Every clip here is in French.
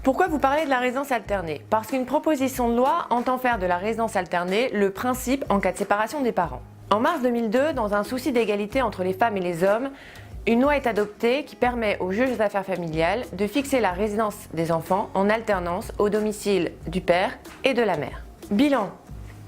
Pourquoi vous parlez de la résidence alternée? Parce qu'une proposition de loi entend faire de la résidence alternée le principe en cas de séparation des parents. En mars 2002, dans un souci d'égalité entre les femmes et les hommes, une loi est adoptée qui permet aux juges aux affaires familiales de fixer la résidence des enfants en alternance au domicile du père et de la mère. Bilan: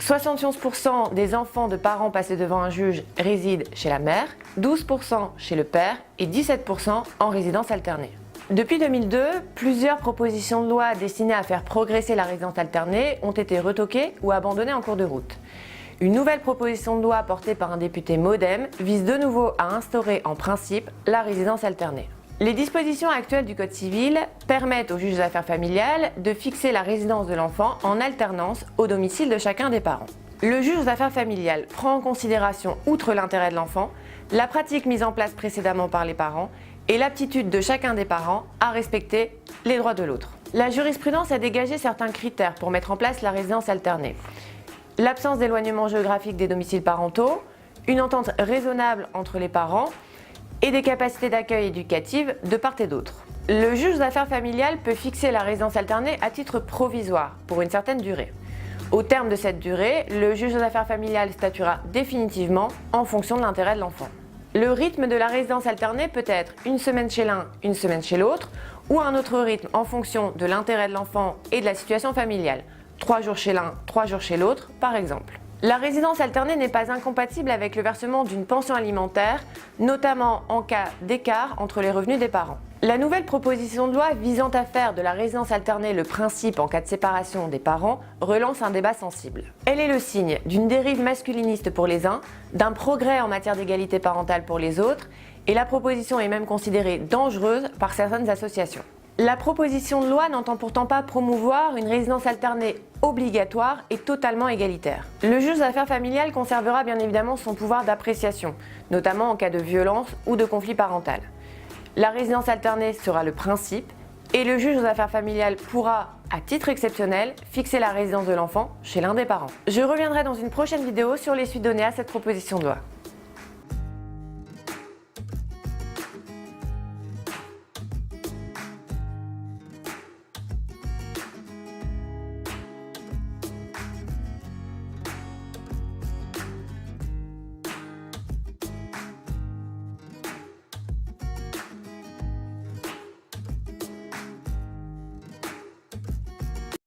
71% des enfants de parents passés devant un juge résident chez la mère, 12% chez le père et 17% en résidence alternée. Depuis 2002, plusieurs propositions de loi destinées à faire progresser la résidence alternée ont été retoquées ou abandonnées en cours de route. Une nouvelle proposition de loi portée par un député MoDem vise de nouveau à instaurer en principe la résidence alternée. Les dispositions actuelles du Code civil permettent aux juges des affaires familiales de fixer la résidence de l'enfant en alternance au domicile de chacun des parents. Le juge aux affaires familiales prend en considération, outre l'intérêt de l'enfant, la pratique mise en place précédemment par les parents et l'aptitude de chacun des parents à respecter les droits de l'autre. La jurisprudence a dégagé certains critères pour mettre en place la résidence alternée. L'absence d'éloignement géographique des domiciles parentaux, une entente raisonnable entre les parents et des capacités d'accueil éducatives de part et d'autre. Le juge aux affaires familiales peut fixer la résidence alternée à titre provisoire pour une certaine durée. Au terme de cette durée, le juge aux affaires familiales statuera définitivement en fonction de l'intérêt de l'enfant. Le rythme de la résidence alternée peut être une semaine chez l'un, une semaine chez l'autre, ou un autre rythme en fonction de l'intérêt de l'enfant et de la situation familiale. 3 jours chez l'un, 3 jours chez l'autre, par exemple. La résidence alternée n'est pas incompatible avec le versement d'une pension alimentaire, notamment en cas d'écart entre les revenus des parents. La nouvelle proposition de loi visant à faire de la résidence alternée le principe en cas de séparation des parents relance un débat sensible. Elle est le signe d'une dérive masculiniste pour les uns, d'un progrès en matière d'égalité parentale pour les autres, et la proposition est même considérée dangereuse par certaines associations. La proposition de loi n'entend pourtant pas promouvoir une résidence alternée obligatoire et totalement égalitaire. Le juge aux affaires familiales conservera bien évidemment son pouvoir d'appréciation, notamment en cas de violence ou de conflit parental. La résidence alternée sera le principe et le juge aux affaires familiales pourra, à titre exceptionnel, fixer la résidence de l'enfant chez l'un des parents. Je reviendrai dans une prochaine vidéo sur les suites données à cette proposition de loi.